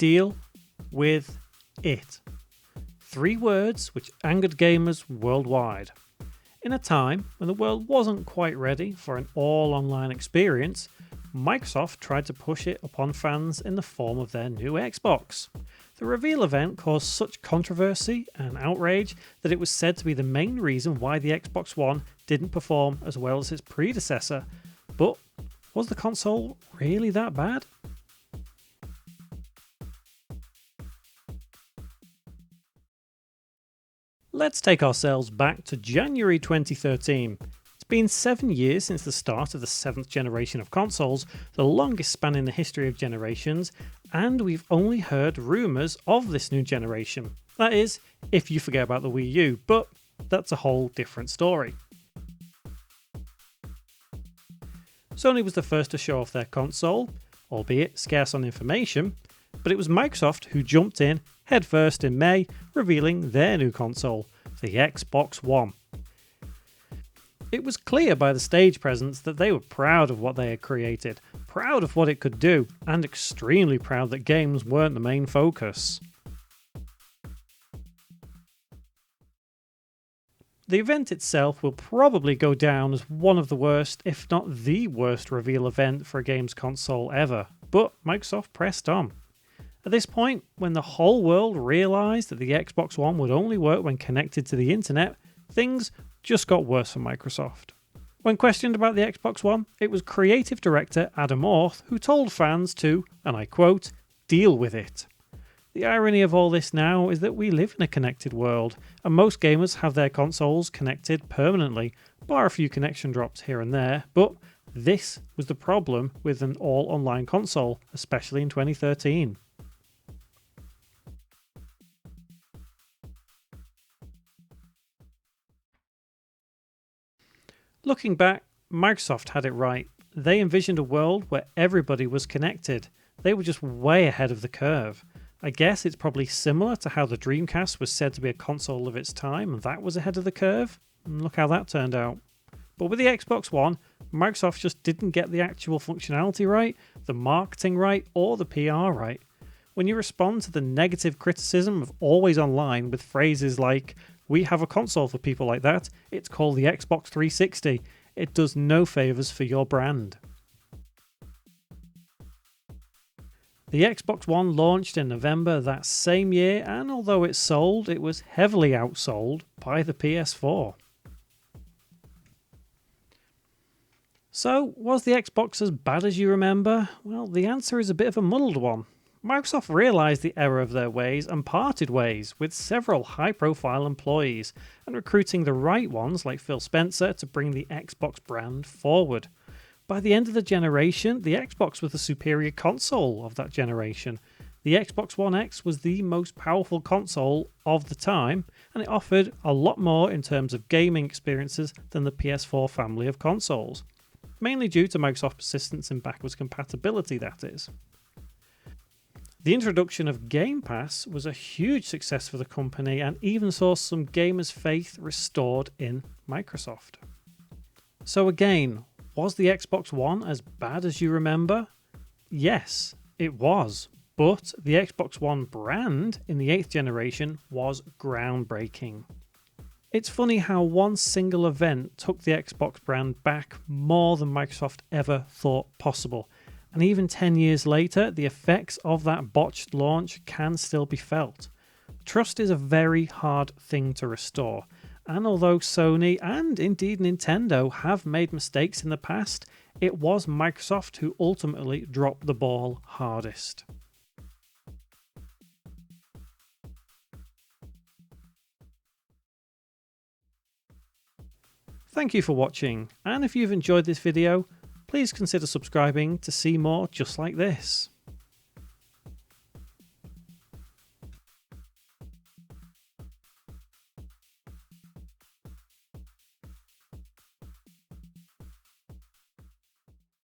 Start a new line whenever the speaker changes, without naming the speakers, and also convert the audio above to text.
Deal with it. 3 words which angered gamers worldwide. In a time when the world wasn't quite ready for an all-online experience, Microsoft tried to push it upon fans in the form of their new Xbox. The reveal event caused such controversy and outrage that it was said to be the main reason why the Xbox One didn't perform as well as its predecessor. But was the console really that bad? Let's take ourselves back to January 2013. It's been 7 years since the start of the 7th generation of consoles, the longest span in the history of generations, and we've only heard rumours of this new generation. That is, if you forget about the Wii U, but that's a whole different story. Sony was the first to show off their console, albeit scarce on information, but it was Microsoft who jumped in headfirst in May, revealing their new console, the Xbox One. It was clear by the stage presence that they were proud of what they had created, proud of what it could do, and extremely proud that games weren't the main focus. The event itself will probably go down as one of the worst, if not the worst, reveal event for a games console ever, but Microsoft pressed on. At this point, when the whole world realised that the Xbox One would only work when connected to the internet, things just got worse for Microsoft. When questioned about the Xbox One, it was creative director Adam Orth who told fans to, and I quote, "deal with it." The irony of all this now is that we live in a connected world, and most gamers have their consoles connected permanently, bar a few connection drops here and there, but this was the problem with an all-online console, especially in 2013. Looking back, Microsoft had it right. They envisioned a world where everybody was connected. They were just way ahead of the curve. I guess it's probably similar to how the Dreamcast was said to be a console of its time, and that was ahead of the curve. And look how that turned out. But with the Xbox One, Microsoft just didn't get the actual functionality right, the marketing right, or the PR right. When you respond to the negative criticism of always online with phrases like, "We have a console for people like that, it's called the Xbox 360, it does no favours for your brand." The Xbox One launched in November that same year, and although it sold, it was heavily outsold by the PS4. So, was the Xbox as bad as you remember? Well, the answer is a bit of a muddled one. Microsoft realised the error of their ways and parted ways with several high-profile employees and recruiting the right ones like Phil Spencer to bring the Xbox brand forward. By the end of the generation, the Xbox was the superior console of that generation. The Xbox One X was the most powerful console of the time, and it offered a lot more in terms of gaming experiences than the PS4 family of consoles. Mainly due to Microsoft's persistence in backwards compatibility, that is. The introduction of Game Pass was a huge success for the company and even saw some gamers' faith restored in Microsoft. So again, was the Xbox One as bad as you remember? Yes, it was, but the Xbox One brand in the 8th generation was groundbreaking. It's funny how one single event took the Xbox brand back more than Microsoft ever thought possible. And even 10 years later, the effects of that botched launch can still be felt. Trust is a very hard thing to restore, and although Sony and indeed Nintendo have made mistakes in the past, it was Microsoft who ultimately dropped the ball hardest. Thank you for watching, and if you've enjoyed this video, please consider subscribing to see more just like this.